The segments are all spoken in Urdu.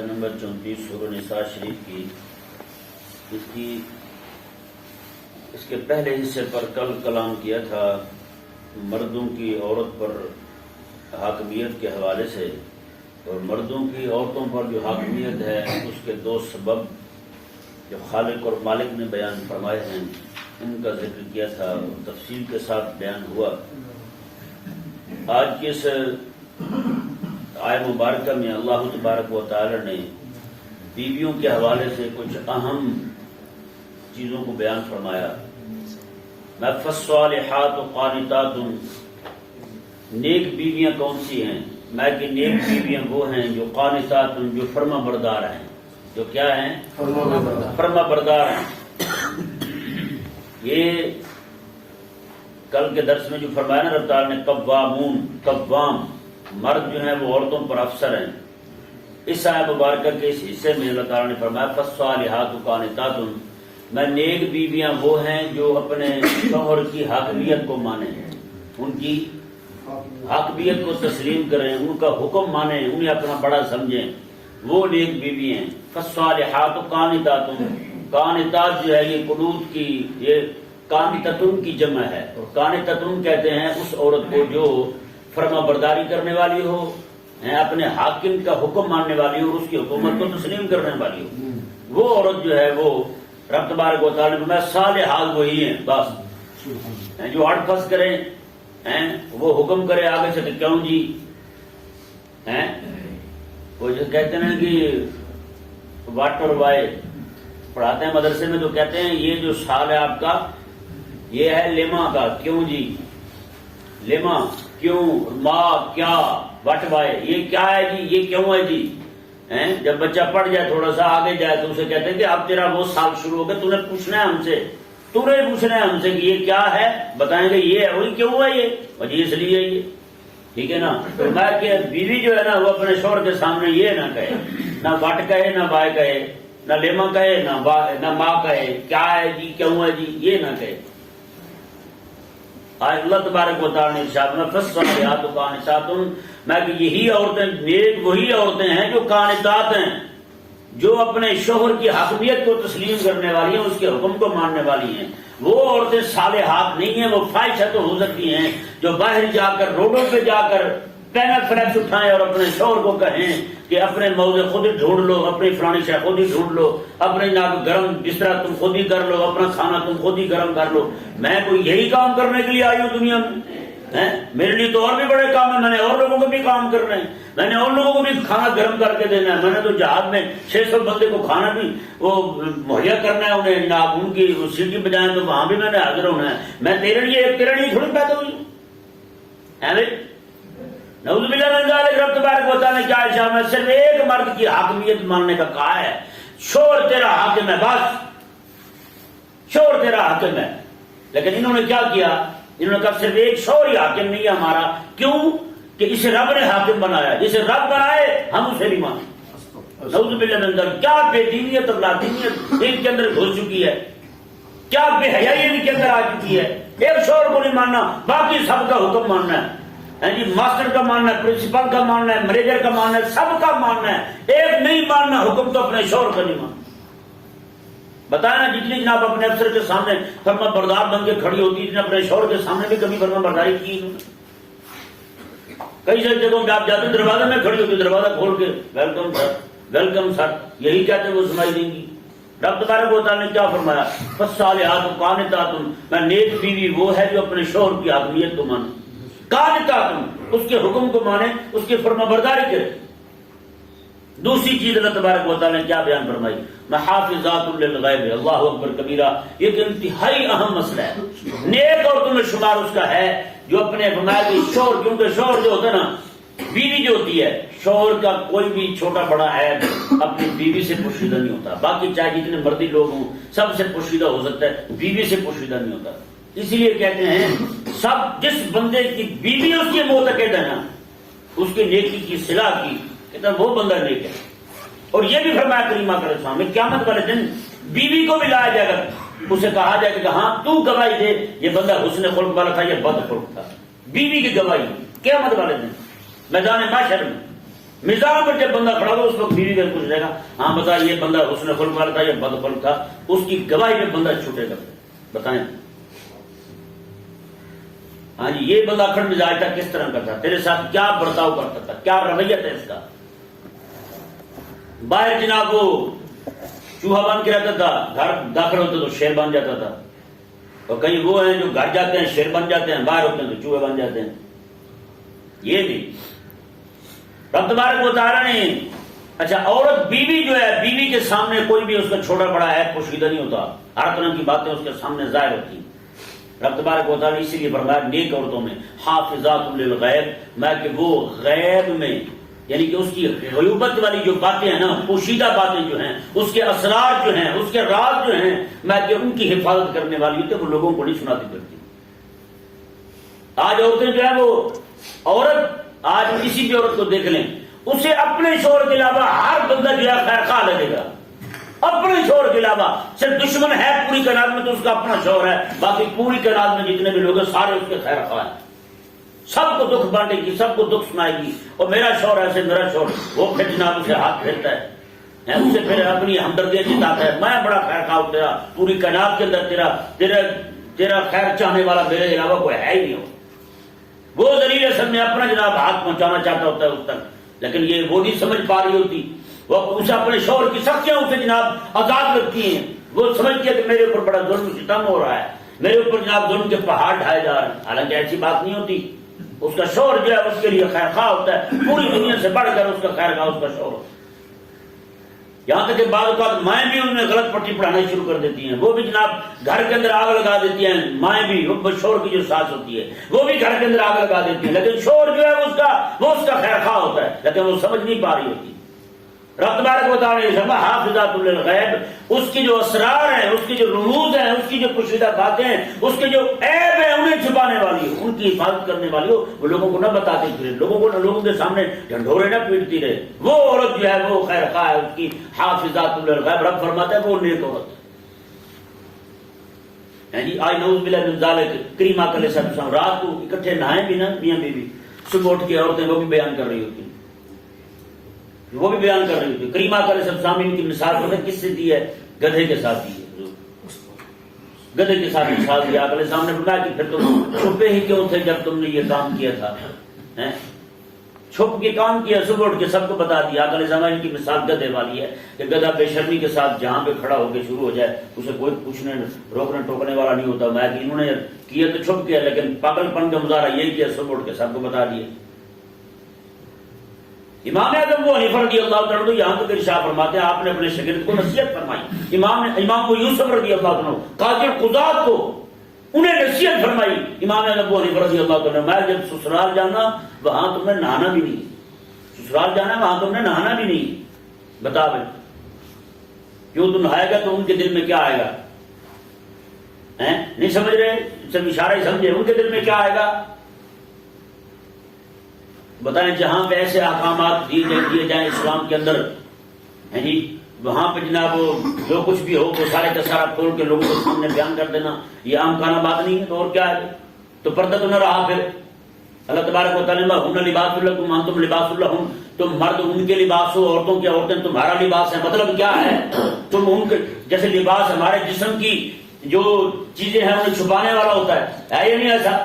آیت نمبر 34 سورہ نساء شریف کی اس کے پہلے حصے پر کل کلام کیا تھا مردوں کی عورت پر حاکمیت کے حوالے سے، اور مردوں کی عورتوں پر جو حاکمیت ہے اس کے دو سبب جو خالق اور مالک نے بیان فرمائے ہیں ان کا ذکر کیا تھا اور تفصیل کے ساتھ بیان ہوا۔ آج کی اس آیت مبارکہ میں اللہ تبارک و تعالی نے بیویوں کے حوالے سے کچھ اہم چیزوں کو بیان فرمایا۔ فالصالحات قانتات، نیک بیویاں کون سی ہیں؟ میں کہ نیک بیویاں وہ ہیں جو قانتات، جو فرما بردار ہیں۔ جو کیا ہیں؟ فرما بردار ہیں۔ یہ کل کے درس میں جو فرمایا نا رب تعالیٰ نے قوامون، قوام مرد جو ہیں وہ عورتوں پر افسر ہیں۔ اس آیت مبارکہ کے اس حصے میں اللہ تعالیٰ نے فرمایا فالصالحات قانتات، میں نیک بیویاں وہ ہیں جو اپنے شوہر کی حاکمیت کو مانیں، ان کی حاکمیت کو تسلیم کریں، ان کا حکم مانیں، انہیں اپنا بڑا سمجھیں، وہ نیک بیوی ہیں۔ فالصالحات قانتات، قانتات جو ہے یہ قنوت کی، یہ قانتتن کی جمع ہے، اور قانتتن کہتے ہیں اس عورت کو جو فرما برداری کرنے والی ہو، اپنے حاکم کا حکم ماننے والی ہو، اور اس کی حکومت کو تسلیم کرنے والی ہو، وہ عورت جو ہے وہ رب تبارک و تعالیٰ میں صالحات وہی ہیں بس، جو ہٹ پھنس کریں، وہ حکم کرے آگے سے تو کیوں جی، وہ جو کہتے ہیں کہ واٹ اور وائی پڑھاتے ہیں مدرسے میں تو کہتے ہیں یہ جو سال ہے آپ کا یہ ہے لیما کا، کیوں جی لیما کیوں، ماں کیا، واٹ وائی یہ کیا ہے جی، یہ کیوں ہے جی۔ جب بچہ پڑھ جائے تھوڑا سا آگے جائے تو اسے کہتے ہیں کہ اب تیرا وہ سال شروع ہو گیا، تو نے پوچھنا ہے ہم سے، تو نے پوچھنا ہے ہم سے کہ یہ کیا ہے، بتائیں گے یہ ہے، وہی کیوں ہے یہ، وجہ اس لیے یہ، ٹھیک ہے نا۔ تو میں کہ بیوی جو ہے نا وہ اپنے شوہر کے سامنے یہ نہ کہے، نہ وٹ کہے، نہ بائے کہے، نہ لیما کہے، نہ ماں کہے، کیا ہے جی، کیوں ہے جی، یہ نہ کہے۔ اللہ تبارک و تعالیٰ نے ارشاد میں فالصالحات قانتات، میں کہ یہی عورتیں نیک وہی عورتیں ہیں جو قانتات ہیں، جو اپنے شوہر کی حاکمیت کو تسلیم کرنے والی ہیں، اس کے حکم کو ماننے والی ہیں۔ وہ عورتیں صالحات نہیں ہیں، وہ فاحشہ تو ہو سکتی ہیں جو باہر جا کر روڈوں پہ جا کر پینا فلیکس اٹھائیں اور اپنے شوہر کو کہیں کہ اپنے موزے خود ہی ڈھونڈ لو، اپنی فلانی شے خود ہی ڈھونڈ لو، اپنے ناک گرم بستر تم خود ہی کر لو، اپنا کھانا تم خود ہی گرم کر لو۔ میں کوئی یہی کام کرنے کے لیے آئی ہوں دنیا میں؟ میرے لیے تو اور بھی بڑے کام ہیں، میں نے اور لوگوں کو بھی کام کرنا ہے، میں نے اور لوگوں کو بھی کھانا گرم کر کے دینا ہے، میں نے تو جہاد میں 600 بندے کو کھانا بھی وہ مہیا کرنا ہے، انہیں جناب ان کی سیٹی بجائیں تو وہاں بھی میں نے حاضر ہونا ہے۔ میں تیرے لیے تھوڑی پیدا ہوئی ہوں، ہے بھائی؟ نعوذ باللہ من ذالک۔ رب تبارک و تعالیٰ نے کیا ارشاد میں صرف ایک مرد کی حاکمیت ماننے کا کہا ہے، شوہر تیرا حاکم ہے، بس شوہر تیرا حاکم ہے۔ لیکن انہوں نے کیا کیا، انہوں نے کہا صرف ایک شوہر ہی حاکم نہیں ہے ہمارا، کیوں کہ اسے رب نے حاکم بنایا، جسے رب بنائے ہم اسے نہیں مانتے۔ نعوذ باللہ من ذالک۔ کیا بے دینیت اور لادینیت ان کے اندر گھس چکی ہے، کیا بے حیائی ان کے اندر آ چکی ہے۔ ایک شوہر کو نہیں ماننا، باقی سب کا حکم ماننا ہے، جی ماسٹر کا ماننا ہے، پرنسپل کا ماننا ہے، مینیجر کا ماننا ہے، سب کا ماننا ہے، ایک نہیں ماننا، حکم تو اپنے شوہر کا نہیں ماننا۔ بتائیں نا جتنی جناب اپنے افسر کے سامنے فرما بردار بن کے کھڑی ہوتی ہے، اپنے شوہر کے سامنے بھی کبھی فرما برداری کی انہوں نے۔ کئی ساری جگہوں پہ آپ جاتے ہیں دروازے میں کھڑی ہوتی، دروازہ کھول کے ویلکم سر، ویلکم سر، یہی کہتے ہیں وہ سنائی دیں گی۔ رب تبارک و تعالیٰ نے کیا فرمایا، فالصالحات قانتات، میں نیک بیوی وہ ہے جو اپنے شوہر کی حاکمیت کو مانے، قانتات اس کے حکم کو مانے، اس کی فرما برداری کرے۔ دوسری چیز اللہ تبارک و تعالیٰ نے کیا بیان فرمائی، محافظات للغیب، اللہ اکبر کبیرہ، یہ ایک انتہائی اہم مسئلہ ہے، نیک عورتوں میں شمار اس کا ہے جو اپنے فرمایا کہ شوہر، کیونکہ شوہر جو ہوتا ہے نا، بیوی جو ہوتی ہے، شوہر کا کوئی بھی چھوٹا بڑا عیب اپنی بیوی سے پوشیدہ نہیں ہوتا، باقی چاہے جتنے مردی لوگ ہوں سب سے پوشیدہ ہو سکتا ہے، بیوی سے پوشیدہ نہیں ہوتا۔ اس لیے کہتے ہیں سب جس بندے کی بیوی اس کی معتقد ہے نا، اس کی نیکی کی صلاح کی، کہتا ہے وہ بندہ نیک ہے۔ اور یہ بھی فرمایا کریمہ کے اسلام میں قیامت والے دن بیوی کو بھی لایا جائے گا، اسے کہا جائے گا کہ ہاں تو گواہی دے یہ بندہ حسن خلق والا تھا، یہ بد خلق تھا، بیوی کی گواہی قیامت والے دن میدان محشر میں۔ میزان پر جب بندہ کھڑا ہو اس وقت بیوی کا پوچھ رہے گا ہاں بتا یہ بندہ حسن خلق والا تھا یا بد خلق تھا، اس کی گواہی میں بندہ چھوٹے گا، بتائیں ہاں جی یہ بندہ اکھڑ مزاج تھا، کس طرح کا تھا، تیرے ساتھ کیا برتاؤ کرتا تھا، کیا رویت ہے اس کا. باہر جناب وہ چوہا بن کے رہتا تھا، گھر داخل ہوتا تو شیر بن جاتا تھا، اور کئی وہ ہیں جو گھر جاتے ہیں شیر بن جاتے ہیں، باہر ہوتے ہیں تو چوہے بن جاتے ہیں. یہ بھی رب تبارک و تعالیٰ نے اچھا عورت بیوی جو ہے بیوی کے سامنے کوئی بھی اس کا چھوٹا بڑا ہے پوشیدہ نہیں ہوتا، ہر طرح کی باتیں اس کے سامنے ظاہر ہوتی ہیں. رب تبارک و تعالیٰ اسی لیے فرمایا نیک عورتوں میں حافظات للغیب، میں کہ وہ غیب میں یعنی کہ اس کی غیوبت والی جو باتیں ہیں نا، پوشیدہ باتیں جو ہیں، اس کے اسرار جو ہیں، اس کے راز جو ہیں، میں کہ ان کی حفاظت کرنے والی ہوتی ہے، وہ لوگوں کو نہیں سناتی کرتی. آج عورتیں جو ہے وہ عورت آج کسی بھی عورت کو دیکھ لیں، اسے اپنے شوہر کے علاوہ ہر بندہ جو ہے خیر خواہ لگے گا، اپنے شوہر کے علاوہ. صرف دشمن ہے پوری کائنات میں تو اس کا اپنا شوہر ہے، باقی پوری کائنات میں جتنے بھی لوگ ہیں سارے اس کے خیر خواہ ہیں، سب کو دکھ بانٹے گی، سب کو دکھ سنائے گی. اور میرا شوہر ایسے میرا شوہر، وہ پھر جناب اسے ہاتھ پھیرتا ہے، اسے پھر اپنی ہمدردیاں جتاتا ہے، میں بڑا خیر خواہ ہوں تیرا، پوری کائنات کے اندر تیرا خیر چاہنے والا میرے علاوہ کوئی ہے ہی نہیں ہو. وہ ذریعے سب میں اپنا جناب ہاتھ پہنچانا چاہتا ہوتا ہے اس تک، لیکن یہ وہ نہیں سمجھ پا رہی ہوتی، وہ اسے اپنے شوہر کی سختیاں اسے جناب آزاد لگتی ہیں. وہ سمجھتی ہے کہ میرے اوپر بڑا ظلم ستم ہو رہا ہے، میرے اوپر جناب ظلم کے پہاڑ ڈھائے جا رہے ہیں. حالانکہ ایسی بات نہیں ہوتی. اس کا شوہر جو ہے اس کے لیے خیر خواہ ہوتا ہے، پوری دنیا سے بڑھ کر اس کا خیر خواہ اس کا شوہر ہوتا ہے. یہاں تک کہ بعض اوقات مائیں بھی انہیں غلط پٹی پڑھانا شروع کر دیتی ہیں، وہ بھی جناب گھر کے اندر آگ لگا دیتی ہیں. مائیں بھی شوہر کی جو ساس ہوتی ہے وہ بھی گھر کے اندر آگ لگا دیتی ہیں، لیکن شوہر جو ہے وہ اس کا خیر خواہ ہوتا ہے، لیکن وہ سمجھ نہیں پا رہی ہوتی. رب تبارک و تعالیٰ نے حافظات للغیب، اس کی جو اسرار ہیں، اس کی جو رموز ہیں، اس کی جو پوشیدہ باتیں ہیں، اس کے جو عیب ہیں انہیں چھپانے والی ہو، ان کی حفاظت کرنے والی ہو، وہ لوگوں کو نہ بتاتے پھرے، لوگوں کے سامنے ڈھنڈورے نہ پیٹتی رہے. وہ عورت جو ہے وہ خیر خواہ ہے، اس کی حافظات للغیب. رب فرماتا ہے وہ نیک عورت ہے. جی آج نعوذ باللہ من ذالک کریم آقا علیہ السلام رات کو اکٹھے نہائیں بھی نا میاں بیوی، صبح اٹھ کے عورتیں وہ بھی بیان کر رہی ہوتی، وہ بھی بیان کر رہی ہوتی. کریم آقا علیہ السلام ان کی مثال پتہ کس سے دی ہے؟ گدھے کے ساتھ دی ہے. گدھے کے ساتھ مثال دی. آقا علیہ السلام نے فرمایا کہ پھر تم چھپے ہی کیوں تھے جب تم نے یہ کام کیا تھا؟ چھپ کے کام کیا، صبح اٹھ کے سب کو بتا دیا. آقا علیہ السلام ان کی مثال گدھے والی ہے کہ گدھا بے شرمی کے ساتھ جہاں پہ کھڑا ہو کے شروع ہو جائے اسے کوئی پوچھنے روکنے ٹوکنے والا نہیں ہوتا. میں کہ انہوں نے کیا تو چھپ کیا، لیکن پاگل پن کا مظاہرہ یہی کیا، صبح اٹھ کے سب کو بتا دیا. امام اعظم ابو حنیفہ رضی اللہ تعالیٰ عنہ یہاں تک ارشاد فرماتے ہیں آپ نے اپنے شاگرد کو نصیحت فرمائی. امام ابو یوسف رضی اللہ تعالیٰ عنہ قاضی القضات کو انہیں نصیحت فرمائی. امام اعظم ابو حنیفہ رضی اللہ تعالیٰ عنہ میں جب سسرال جانا وہاں تمہیں نہانا بھی نہیں، سسرال جانا وہاں تمہیں نہانا بھی نہیں. بتا بھائی کیوں؟ تم نہائے گا تو ان کے دل میں کیا آئے گا؟ نہیں سمجھ رہے؟ سب اشارہ ہی سمجھے. ان کے دل میں کیا آئے گا بتائیں؟ جہاں پہ ایسے احکامات دیے جائیں اسلام کے اندر جی، وہاں پہ جناب جو کچھ بھی ہو وہ سارے کا سارا کھول کے لوگوں کے سامنے بیان کر دینا، یہ عام کھانا بات نہیں ہے. تو اور کیا ہے؟ تو پردہ تو نہ رہا. پھر اللہ تبارک و تعالیٰ ہن لباس لکم انتم لباس لہن، تم مرد ان کے لباس ہو، عورتوں کی عورتیں تمہارا لباس ہے. مطلب کیا ہے؟ تم ان کے جیسے لباس ہمارے جسم کی جو چیزیں ہیں انہیں چھپانے والا ہوتا ہے یا نہیں ایسا؟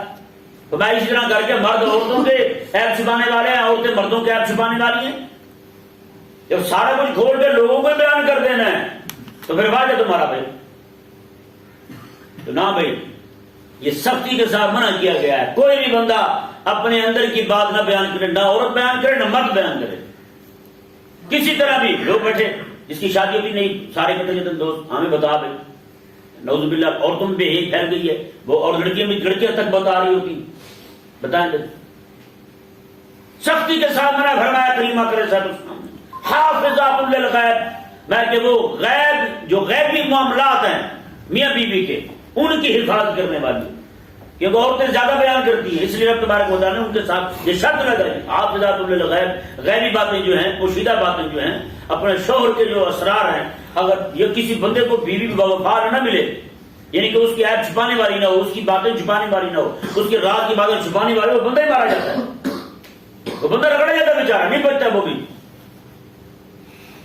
تو میں اسی طرح کر کے مرد عورتوں کے عیب چھپانے والے ہیں، عورتیں مردوں کے عیب چھپانے والی ہیں. جب سارا کچھ کھول کے لوگوں کو بیان کر دینا ہے تو پھر واجہ تمہارا بھائی. تو نہ بھائی، یہ سختی کے ساتھ منع کیا گیا ہے. کوئی بھی بندہ اپنے اندر کی بات نہ بیان کرے، نہ عورت بیان کرے نہ مرد بیان کرے. کسی طرح بھی لوگ بیٹھے جس کی شادی بھی نہیں، سارے کہتے دوست ہمیں بتا بھائی. نعوذ باللہ عورتوں میں بھی پھیل گئی ہے وہ، اور لڑکیاں تک بتا رہی ہوتی. بتائیں سختی کے ساتھ منع فرمایا کریم آقا علیہ السلام حافظات للغیب، میں کہ وہ غیب جو غیبی معاملات ہیں میاں بیوی کے ان کی حفاظت کرنے والی، کیونکہ عورتیں زیادہ بیان کرتی ہیں، اس لیے رب تبارک و تعالیٰ نے ان کے ساتھ یہ شرط لگائی حافظات للغیب. غیبی باتیں جو ہیں، پوشیدہ باتیں جو ہیں، اپنے شوہر کے جو اسرار ہیں، اگر یہ کسی بندے کو بیوی بوفا نہ ملے، یعنی کہ اس کی عیب چھپانے والی نہ ہو، اس کی باتیں چھپانے والی نہ ہو، اس کے راز کی باتیں چھپانے والی، وہ بندہ ہی مارا جاتا ہے. وہ بندہ رگڑا جاتا بیچارہ، نہیں بچتا وہ بھی،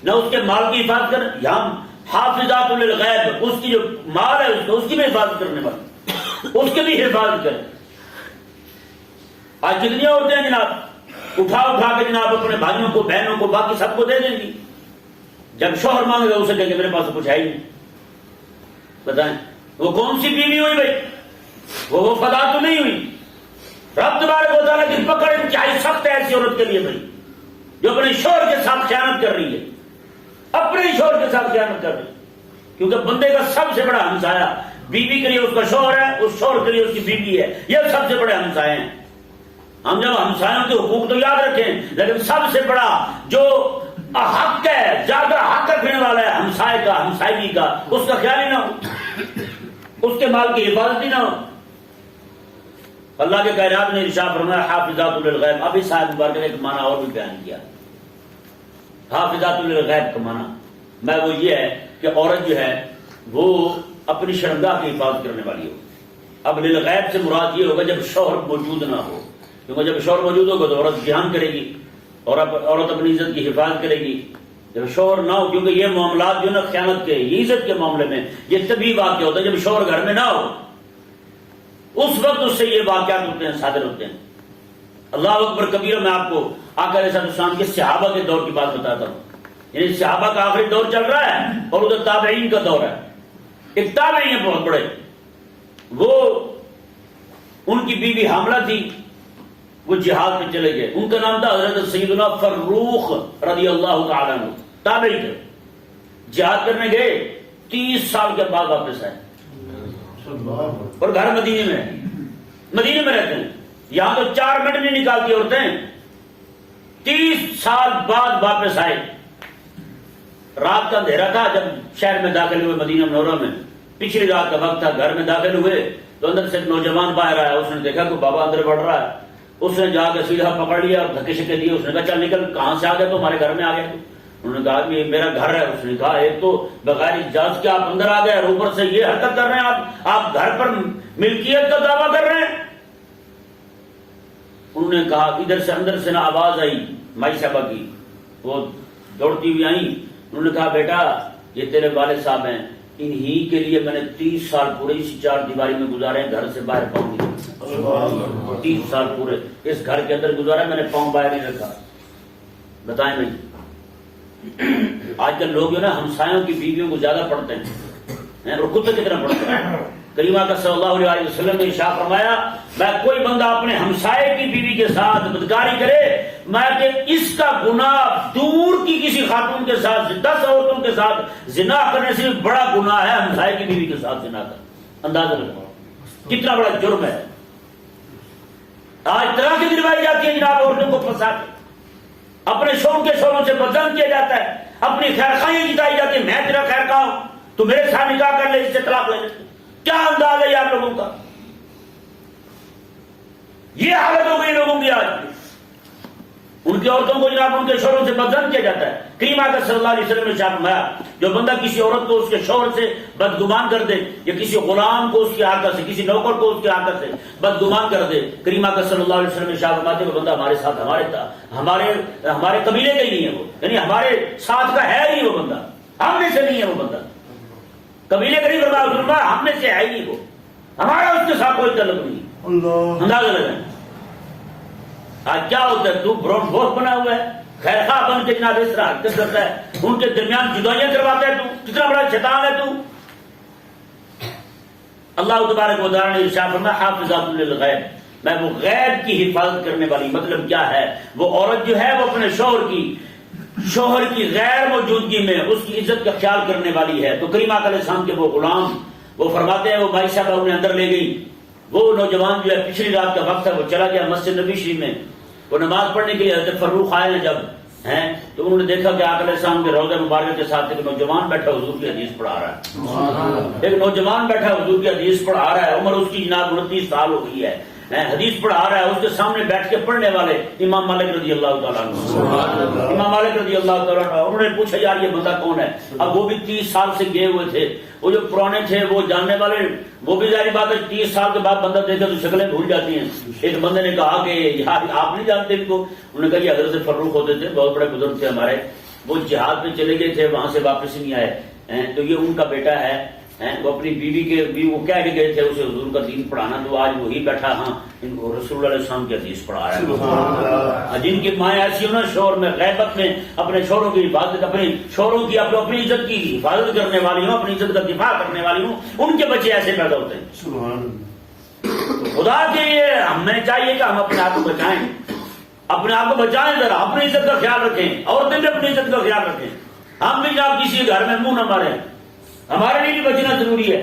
نہ اس کے مال کی حفاظت کر، یہاں حافظات للغیب، اس کی جو مال ہے اس کی بھی حفاظت کرنے والا، اس کی بھی حفاظت کرے۔ آج کتنی عورتیں ہیں جناب، اٹھا کے جناب اپنے بھائیوں کو، بہنوں کو، باقی سب کو دے دیں گی، جب شوہر مانگے گا اسے کہے کہ میرے پاس کچھ ہے ہی نہیں۔ بتائیں وہ کون سی بیوی ہوئی بھائی؟ وہ فدا تو نہیں ہوئی۔ رب تبارک و تعالیٰ کی پکڑ انتہائی سخت ہے ایسی عورت کے لیے بھائی، جو اپنے شوہر کے ساتھ خیانت کر رہی ہے، اپنے شوہر کے ساتھ خیانت کر رہی ہے، کیونکہ بندے کا سب سے بڑا ہمسایہ بیوی کے لیے اس کا شوہر ہے، اس شوہر کے لیے اس کی بیوی ہے، یہ سب سے بڑے ہمسائے ہیں۔ ہم جب ہمسایوں کے حقوق تو یاد رکھیں، لیکن سب سے بڑا جو حق ہے، زیادہ حق رکھنے والا ہے ہمسائے کا، ہمسائیگی کا، اس کا خیال ہی نہ ہو، اس کے مال کی حفاظت ہی نہ ہو۔ اللہ کے کائنات نے ارشاد فرمایا حافظات للغیب۔ اب اس آیت مبارکہ نے ایک معنی اور بھی بیان کیا، حافظات للغیب کا معنی میں وہ یہ ہے کہ عورت جو ہے وہ اپنی شرمگاہ کی حفاظت کرنے والی ہو۔ اب للغیب سے مراد یہ ہوگا جب شوہر موجود نہ ہو، کیونکہ جب شوہر موجود ہوگا تو عورت جہان کرے گی، اور عورت اپنی عزت کی حفاظت کرے گی۔ جب شوہر نہ ہو، کیونکہ یہ معاملات جو نا خیانت کے، یہ عزت کے معاملے میں یہ تبھی واقع ہوتا ہے جب شوہر گھر میں نہ ہو، اس وقت اس سے یہ واقعات ہوتے ہیں، صادر ہوتے ہیں۔ اللہ اکبر کبیرہ۔ میں آپ کو آقا علیہ السلام کے صحابہ کے دور کی بات بتاتا ہوں، یعنی صحابہ کا آخری دور چل رہا ہے اور ادھر تابعین کا دور ہے۔ ایک تابعی ہیں بہت بڑے، وہ ان کی بیوی حاملہ تھی، وہ جہاد میں چلے گئے، ان کا نام تھا حضرت سیدنا فروخ رضی اللہ تعالیٰ عنہ، تابعی تھے، جہاد کرنے گئے، 30 سال کے بعد واپس آئے، اور گھر مدینے میں رہتے ہیں، یہاں تو 4 منٹ نہیں نکالتی عورتیں، 30 سال بعد واپس آئے۔ رات کا اندھیرا تھا جب شہر میں داخل ہوئے، مدینہ منورہ میں پچھلی رات کا وقت تھا، گھر میں داخل ہوئے تو اندر سے ایک نوجوان باہر آیا، اس نے دیکھا کہ بابا اندر بڑھ رہا ہے، اس نے جا کے سیدھا پکڑ لیا اور دھکے شکے دیے۔ اس نے کہا چل نکل، کہاں سے آ گئے؟ تو ہمارے گھر میں آ گئے۔ انہوں نے کہا کہ یہ میرا گھر ہے۔ اس نے کہا ایک تو بغیر اجازت کے آپ اندر آ گئے اور اوپر سے یہ حرکت کر رہے ہیں، آپ گھر پر ملکیت کا دعویٰ کر رہے ہیں۔ انہوں نے کہا ادھر سے اندر سے نہ آواز آئی مائی صاحبہ کی، وہ دوڑتی ہوئی آئیں۔ انہوں نے کہا بیٹا یہ تیرے والد صاحب ہیں، انہی کے لیے میں نے 30 سال پورے اسی 4 دیواری میں گزارے، گھر سے باہر پاؤں نہیں، 30 سال پورے اس گھر کے اندر گزارا، میں نے پاؤں باہر نہیں رکھا۔ بتائیں بھائی، آج کل لوگ جو نا ہمسایوں کی بیویوں کو زیادہ پڑھتے ہیں اور کتے کی طرح پڑھتے ہیں۔ کریمہ کا صلی اللہ علیہ وسلم نے ارشاد فرمایا میں کوئی بندہ اپنے ہمسائے کی بیوی کے ساتھ بدکاری کرے، میں کہ اس کا گناہ دور کی کسی خاتون کے ساتھ 10 عورتوں کے ساتھ زنا کرنے سے بڑا گناہ ہے ہمسائے کی بیوی کے ساتھ زنا کرنا۔ اندازہ لگاؤ کتنا بڑا جرم ہے۔ آج طرح کی دلوائی جاتی ہے جناب، عورتوں کو پھنسا کے اپنے شوہر کے شوہروں سے بدزن کیا جاتا ہے، اپنی خیر خواہی جتائی جاتی ہے، میں تیرا خیر خواہ ہوں، تو میرے ساتھ نکاح کر لے، اس سے طلاق لے لے۔ کیا انداز ہے آپ لوگوں کا؟ یہ حالت ہو گئی لوگوں کی آج۔ ان کی عورتوں کو جناب ان کے شوہروں سے بدزن کیا جاتا ہے۔ کریمہ کا صلی اللہ علیہ وسلم نے ارشاد فرمایا جو بندہ کسی عورت کو اس کے شوہر سے بدگمان کر دے، یا کسی غلام کو اس کی حرکت سے، کسی نوکر کو اس کی حرکت سے بدگمان کر دے، کریمہ کا صلی اللہ علیہ وسلم نے ارشاد فرماتے وہ بندہ ہمارے ساتھ ہمارے قبیلے کا ہی نہیں ہے، وہ یعنی ہمارے ساتھ کا ہے ہی وہ بندہ، ہم میں سے نہیں ہے وہ بندہ، قبیلے کا نہیں فرمایا، ہم میں سے ہے ہی وہ، ہمارا اس کے ساتھ کوئی تعلق نہیں۔ اندازہ لگائیں آج کیا ہوتا ہے، تو برون بوس بنا ہوا ہے، خیر خواہ بن کے جناب اس طرح حرکت کرتا ہے، ان کے درمیان جدائیاں کرواتا ہے، تو کتنا بڑا شیطان ہے تو۔ اللہ تبارک و تعالیٰ نے ارشاد فرمایا حافظات للغیب، میں وہ غیب کی حفاظت کرنے والی، مطلب کیا ہے، وہ عورت جو ہے وہ اپنے شوہر کی غیر موجودگی میں اس کی عزت کا خیال کرنے والی ہے۔ تو کریمہ علیہ السلام کے وہ غلام وہ فرماتے ہیں، وہ بھائی صاحب انہیں اندر لے گئی، وہ نوجوان جو ہے پچھلی رات کا وقت ہے، وہ چلا گیا مسجد نبی شریف میں، وہ نماز پڑھنے کے لیے حضرت فروخ آئے ہیں جب ہیں تو انہوں نے دیکھا کہ آقا علیہ السلام کے روضہ مبارک کے ساتھ ایک نوجوان بیٹھا حضور کی حدیث پڑھا رہا ہے، ایک نوجوان بیٹھا حضور کی حدیث پڑھا رہا ہے، عمر اس کی جناب 29 سال ہو گئی ہے، حدیث پڑھا رہا ہے، اس کے سامنے بیٹھ کے پڑھنے والے امام مالک رضی اللہ تعالیٰ عنہ، امام مالک رضی اللہ تعالیٰ عنہ، انہوں نے پوچھا یار یہ بندہ کون ہے؟ اب وہ بھی 30 سال سے گئے ہوئے تھے، وہ جو پرانے تھے وہ جاننے والے، وہ بھی ظاہر بات ہے 30 سال کے بعد بندہ دیکھے تو شکلیں بھول جاتی ہیں۔ ایک بندے نے کہا کہ یار آپ نہیں جانتے ان کو؟ انہوں نے کہا یہ حضرت فروخ ہوتے تھے، بہت بڑے بزرگ تھے ہمارے، وہ جہاد میں چلے گئے تھے، وہاں سے واپس ہی نہیں آئے، تو یہ ان کا بیٹا ہے، وہ اپنی بیوی کے وہ کہہ کے گئے تھے اسے حضور کا دین پڑھانا، تو آج وہی بیٹھا ہاں ان کو رسول اللہ علیہ السلام کی حدیث پڑھا رہا ہے۔ جن کی مائیں ایسی ہو نا شوہر میں غیبت میں اپنے شوہروں کی حفاظت، اپنے شوہروں کی اپنی عزت کی حفاظت کرنے والی ہوں، اپنی عزت کا دفاع کرنے والی ہوں، ان کے بچے ایسے پیدا ہوتے ہیں۔ خدا کے لیے ہمیں چاہیے کہ ہم اپنے آپ کو بچائیں، اپنے آپ کو بچائیں، ذرا اپنی عزت کا خیال رکھیں، عورتیں بھی اپنی عزت کا خیال رکھیں، ہم بھی جب کسی گھر میں منہ نہ ماریں، ہمارے لیے بھی بچنا ضروری ہے،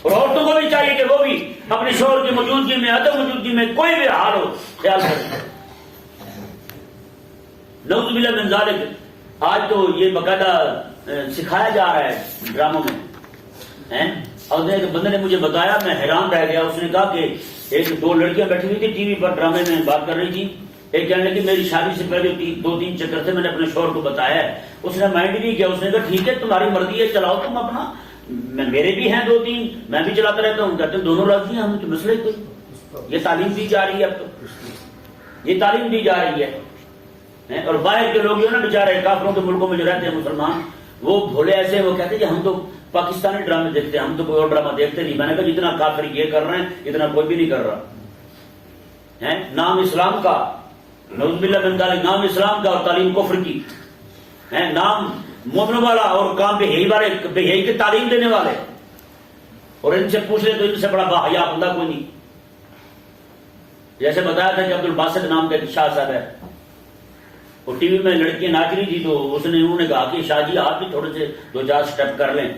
اور عورتوں کو بھی چاہیے کہ وہ بھی اپنے شوہر کی موجودگی میں، عدم موجودگی میں، کوئی بھی حال ہو خیال کریں۔ نعوذ باللہ من ذالک، آج تو یہ باقاعدہ سکھایا جا رہا ہے ڈراموں میں، اور ایک بندے نے مجھے بتایا، میں حیران رہ گیا، اس نے کہا کہ ایک 2 لڑکیاں بیٹھی ہوئی تھی ٹی وی پر ڈرامے میں بات کر رہی تھی، ایک کہنے لگی میری شادی سے پہلے 2-3 چکر تھے، میں نے اپنے شوہر کو بتایا ہے، اس نے مائنڈ نہیں کیا، اس نے کہا ٹھیک ہے تمہاری مرضی ہے، چلاؤ تم اپنا، میرے بھی ہیں 2-3، میں بھی چلاتا رہتا ہوں، کہتے ہیں دونوں راضی ہیں، ہمیں تو مسئلہ ہی کوئی۔ یہ تعلیم دی جا رہی ہے، اب تو یہ تعلیم دی جا رہی ہے، اور باہر کے لوگ جو نا بیچارے کافروں کے ملکوں میں جو رہتے ہیں مسلمان، وہ بھولے ایسے، وہ کہتے ہیں کہ ہم تو پاکستانی ڈرامے دیکھتے ہیں، ہم تو کوئی اور ڈرامہ دیکھتے نہیں۔ میں نے کہا جتنا کافر یہ کر رہے ہیں اتنا کوئی بھی نہیں کر رہا ہے۔ نام اسلام کا، نعوذ باللہ من ذالک، نام اسلام کا اور تعلیم کفر کی ہے، نام مومن والا اور کام بے حیائی کی تعلیم دینے والے، اور ان سے پوچھ لیں تو ان سے بڑا باحیا بندہ کوئی نہیں۔ جیسے بتایا تھا کہ عبد الباسط نام کا ایک شاہ صاحب ہے، وہ ٹی وی میں لڑکیاں ناچ رہی تھی، تو انہوں نے کہا کہ شاہ جی آپ بھی تھوڑے سے 2-4 اسٹیپ کر لیں۔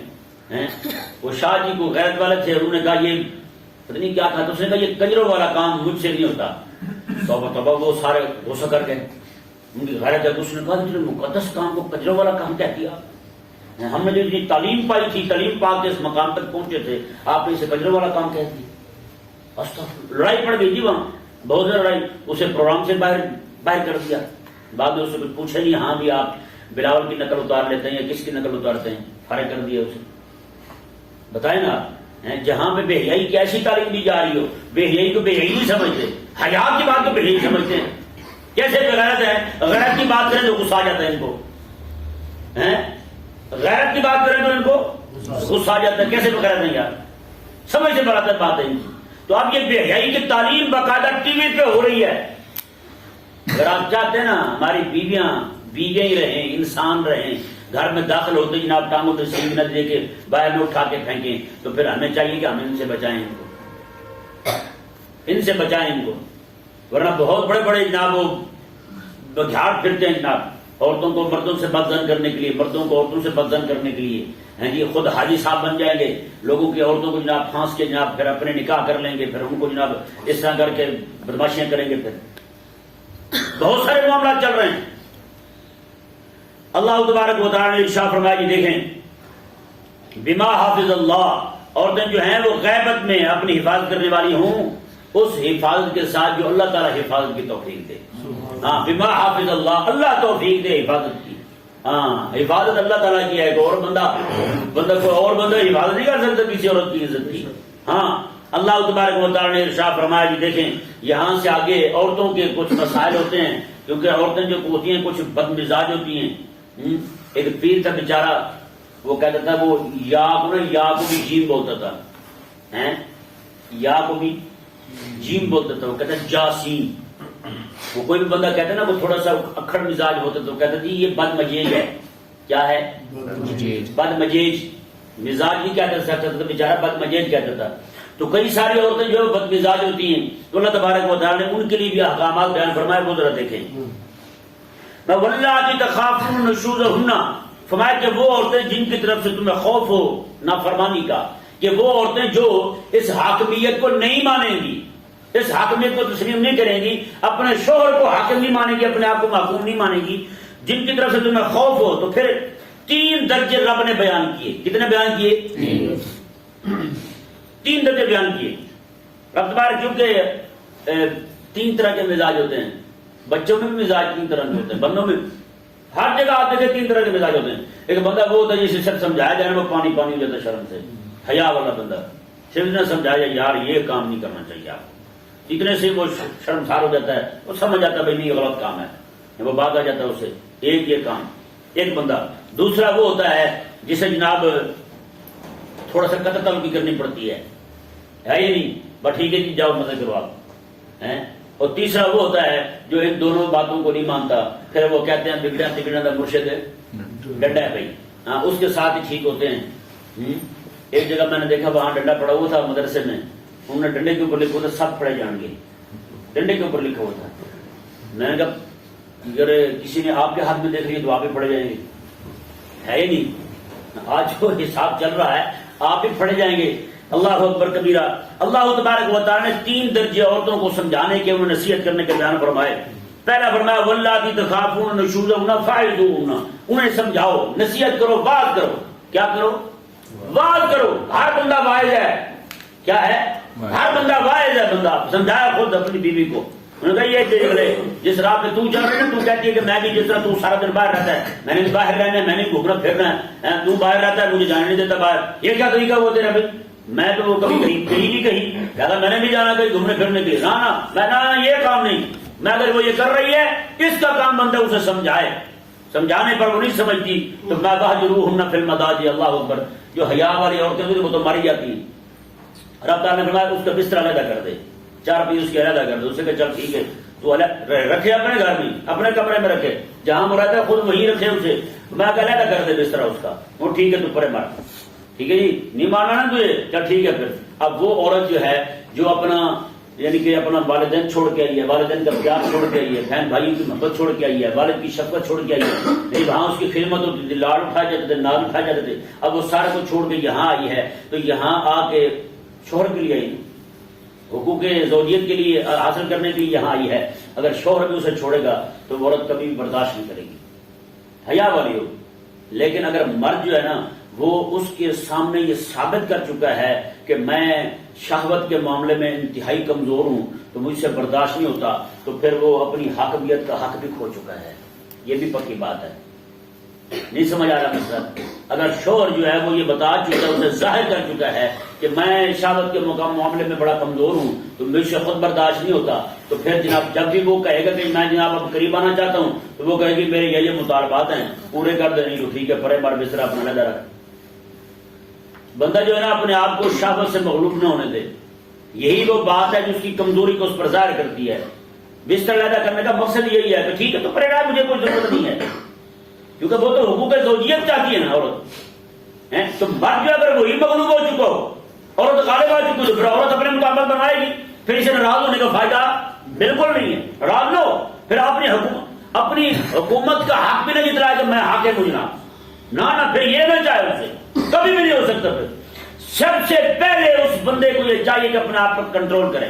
وہ شاہ جی کو غیرت والے تھے، انہوں نے کہا یہ پتہ نہیں کیا تھا، تو اس نے کہا یہ کنجروں والا کام مجھ سے نہیں ہوتا۔ توبہ وہ سارے غصہ کر گئے، ان کی غیرت ہے۔ اس نے کہا کہ مقدس کام کو کنجروں والا کام کہہ دیا، ہم نے جو اتنی تعلیم پائی تھی، تعلیم پا کے اس مقام تک پہنچے تھے، آپ نے اسے کنجروں والا کام کہہ دیا۔ لڑائی پڑ گئی جی وہاں، بہت زیادہ لڑائی، اسے پروگرام سے باہر کر دیا۔ بعد میں اس سے کچھ پوچھا نہیں، ہاں بھی آپ بلاول کی نقل اتار لیتے ہیں یا کس کی نقل اتارتے ہیں، فارغ کر دیا اسے۔ بتائیں نا، جہاں پہ بے حیائی کی ایسی تعلیم دی جا رہی ہو، بے حیائی کو بے حیائی نہیں سمجھتے، حیا کی بات کو بے حیائی سمجھتے ہیں۔ کیسے بغیرت ہے، غیرت کی بات کریں تو غصہ آ جاتا ہے ان کو، غیرت کی بات کریں تو ان کو غصہ آ جاتا ہے، کیسے بغیرت نہیں یار، سمجھ سے برابر بات ہے ان کی۔ تو اب یہ بے حیائی کی تعلیم باقاعدہ ٹی وی پہ ہو رہی ہے۔ اگر آپ چاہتے ہیں نا ہماری بیویاں ہی رہیں، انسان رہیں، گھر میں داخل ہوتے جناب ٹانگوں میں سینگ نہ دے کے باہر میں اٹھا کے پھینکیں، تو پھر ہمیں چاہیے کہ ہم ان سے بچائیں، ان سے بچائیں ان کو، ورنہ بہت بڑے بڑے جناب وہ جھاڑ پھرتے ہیں جناب، عورتوں کو مردوں سے بدزن کرنے کے لیے، مردوں کو عورتوں سے بدزن کرنے کے لیے، ہیں جی خود حاجی صاحب بن جائیں گے، لوگوں کی عورتوں کو جناب پھانس کے جناب پھر اپنے نکاح کر لیں گے، پھر ان کو جناب اس طرح کر کے بدماشیاں کریں گے، پھر بہت سارے معاملات چل رہے ہیں۔ اللہ تبارک و تعالی نے ارشاد فرمایا کہ دیکھیں بما حافظ اللہ، عورتیں جو ہیں وہ غیبت میں اپنی حفاظت کرنے والی ہوں اس حفاظت کے ساتھ جو اللہ تعالیٰ حفاظت کی توفیق دے۔ ہاں بما حافظ اللہ، اللہ توفیق دے حفاظت کی، ہاں حفاظت اللہ تعالیٰ کی ہے، ایک اور بندہ کوئی اور بندہ حفاظت نہیں کر سکتا کسی عورت کی عزت کی۔ ہاں اللہ تبارک و تعالی نے ارشاد فرمایا کہ دیکھیں یہاں سے آگے عورتوں کے کچھ مسائل ہوتے ہیں، کیونکہ عورتیں جو ہوتی ہیں کچھ بد مزاج ہوتی ہیں۔ ایک پیر تھا بیچارہ، وہ کہتا تھا وہ یا کو بھی جیم بولتا تھا، یا کو بھی جیم بولتا تھا، وہ کہتا جاسین۔ وہ کوئی بھی بندہ کہتا ہے نا وہ تھوڑا سا اکھڑ مزاج ہوتا تھا، وہ کہتا تھا یہ بد مجیج ہے۔ کیا ہے؟ بد مجیج، مزاج نہیں کہتا تھا بیچارہ، بد مجیج کہتا تھا۔ تو کئی ساری عورتیں جو بد مزاج ہوتی ہیں تو اللہ تبارک و تعالی نے ان کے لیے بھی احکامات بیان فرمائے، وہ ذرا دیکھیں۔ وَاللَّاتِي تَخَافُونَ نُشُوزَهُنَّ، فرمایا کہ وہ عورتیں جن کی طرف سے تمہیں خوف ہو نافرمانی کا، کہ وہ عورتیں جو اس حاکمیت کو نہیں مانیں گی، اس حاکمیت کو تسلیم نہیں کریں گی، اپنے شوہر کو حاکم نہیں مانیں گی، اپنے آپ کو محکوم نہیں مانیں گی، جن کی طرف سے تمہیں خوف ہو، تو پھر 3 درجے رب نے بیان کیے۔ کتنے بیان کیے؟ 3 درجے بیان کیے۔ رب تبارک، کیونکہ تین طرح کے مزاج ہوتے ہیں. بچوں میں بھی مزاج تین طرح کے ہوتے ہیں, بندوں میں ہر جگہ آپ دیکھیں تین طرح کے مزاج ہوتے ہیں. ایک بندہ وہ ہوتا ہے جسے سب سمجھایا جائے وہ پانی پانی ہو جاتا ہے شرم سے, حیا والا بندہ, صرف نہ سمجھایا یار یہ کام نہیں کرنا چاہیے آپ کو, اتنے سے وہ شرمسار ہو جاتا ہے, وہ سمجھ جاتا ہے بھائی نہیں یہ غلط کام ہے, وہ بات آ جاتا ہے اسے ایک یہ کام ایک بندہ. دوسرا وہ ہوتا ہے جسے جناب تھوڑا سا قطع طلبی کرنی پڑتی ہے یہ نہیں بس ٹھیک ہے جی جاؤ مزے کرو آپ ہیں. اور تیسرا وہ ہوتا ہے جو ان دونوں باتوں کو نہیں مانتا, پھر وہ کہتے ہیں بگڑا تگڑا کا مرشد ڈنڈا ہے بھائی, ہاں اس کے ساتھ ہی ٹھیک ہوتے ہیں. ایک جگہ میں نے دیکھا وہاں ڈنڈا پڑا ہوا تھا مدرسے میں, انہوں نے ڈنڈے کے اوپر لکھا ہوا تھا سب پڑھے جائیں گے, ڈنڈے کے اوپر لکھا ہوا تھا. میں نے کہا اگر کسی نے آپ کے ہاتھ میں دیکھ لی تو آپ ہی پڑھے جائیں گے, ہے ہی نہیں. آج جو حساب چل رہا ہے آپ ہی پڑھے جائیں گے. اللہ اکبر کبیرہ. اللہ تبارک و تعالی نے تین درجے عورتوں کو سمجھانے کے, انہیں نصیحت کرنے کے بیان فرمائے. پہلا فرمایا واللاتی تخافون نشوزهن فاعظوهن, انہیں سمجھاؤ نصیحت کرو واعظ کرو. کیا کرو؟ واعظ کرو. ہر بندہ واعظ ہے. کیا ہے؟ ہر بندہ واعظ ہے. بندہ سمجھایا خود اپنی بیوی کو, انہوں نے کہا یہ دیکھ لے جس راہ پہ تو چل رہے نا, تو کہتی ہے کہ میں بھی جس طرح تو سارا دن باہر رہتا ہے میں نے بھی باہر رہنا ہے, میں نے گھومنا پھرنا ہے, تو باہر رہتا ہے مجھے جانے نہیں دیتا باہر, یہ کیا طریقہ ہوا تیرا بھائی؟ میں تو وہ کبھی کہیں بھی کہیں کہتا میں نے بھی جانا کہیں گھومنے پھرنے کے لیے, نہ یہ کام نہیں. میں اگر وہ یہ کر رہی ہے اس کا کام بنتا ہے اسے سمجھائے, سمجھانے پر وہ نہیں سمجھتی تو میں واہجروہن فی المضاجع. اللہ اکبر. جو حیا والی عورتیں ہوتی ہیں وہ تو مر جاتی ہیں. رب تعالیٰ نے فرمایا اس کا بستر علیحدہ کر دے, چار پی اس کے علیحدہ کر دے. اسے کہ چل ٹھیک ہے تو رکھے اپنے گھر میں اپنے کمرے میں رکھے, جہاں وہ رہتا ہے خود وہیں رکھے اسے, میں علیحدہ کر دے بستر اس کا, وہ ٹھیک ہے تو پرے مر. ٹھیک ہے جی, نہیں ماننا نا تجھے, چل ٹھیک ہے. پھر اب وہ عورت جو ہے جو اپنا یعنی کہ اپنا والدین چھوڑ کے آئی ہے, والدین کا پیار چھوڑ کے آئی ہے, بہن بھائی کی محبت چھوڑ کے آئی ہے, والد کی شفقت چھوڑ کے آئی ہے, نہیں وہاں اس کی خدمت ہوتی تھی, لاڑ اٹھائے جاتے تھے, نال اٹھائے جاتے تھے, اب وہ سارے کو چھوڑ کے یہاں آئی ہے تو یہاں آ کے شوہر کے لیے آئی, حقوق زوجیت کے لیے حاصل کرنے کے لیے یہاں آئی ہے. اگر شوہر بھی اسے چھوڑے گا تو وہ عورت کبھی بھی برداشت نہیں کرے گی, حیا والی ہو. لیکن اگر مرد جو ہے نا وہ اس کے سامنے یہ ثابت کر چکا ہے کہ میں شہوت کے معاملے میں انتہائی کمزور ہوں تو مجھ سے برداشت نہیں ہوتا, تو پھر وہ اپنی حاکمیت کا حق بھی کھو چکا ہے. یہ بھی پکی بات ہے. نہیں سمجھ آ رہا مسئلہ؟ اگر شوہر جو ہے وہ یہ بتا چکا ہے, اسے ظاہر کر چکا ہے کہ میں شہوت کے معاملے میں بڑا کمزور ہوں تو مجھ سے خود برداشت نہیں ہوتا, تو پھر جناب جب بھی وہ کہے گا کہ میں جناب اب قریب آنا چاہتا ہوں تو وہ کہے گی میرے یہ مطالبات ہیں پورے کر دے, نہیں تو ٹھیک ہے پرے مار بستر اپنا علیحدہ رکھ. بندہ جو ہے نا اپنے آپ کو شہوت سے مغلوب نہ ہونے دے. یہی وہ بات ہے جو اس کی کمزوری کو اس پر ظاہر کرتی ہے. بستر علیحدہ کرنے کا مقصد یہی ہے کہ ٹھیک ہے تو پرے رہا, مجھے کوئی ضرورت نہیں ہے, کیونکہ وہ تو حقوق زوجیت چاہتی ہے نا عورت. تو مرد جو اگر وہی مغلوب ہو چکا ہو, عورت غالب آ چکی تو پھر عورت اپنے مطابق بنائے گی, پھر اسے ناراض ہونے کا فائدہ بالکل نہیں ہے. ناراض نہ ہو, پھر اپنی حکومت کا حق بھی نہیں جتلایا کہ میں حاکم ہوں جناب, نہ پھر یہ نہ چاہے اسے, کبھی بھی نہیں ہو سکتا. پھر سب سے پہلے اس بندے کو یہ چاہیے کہ اپنے آپ کو کنٹرول کرے.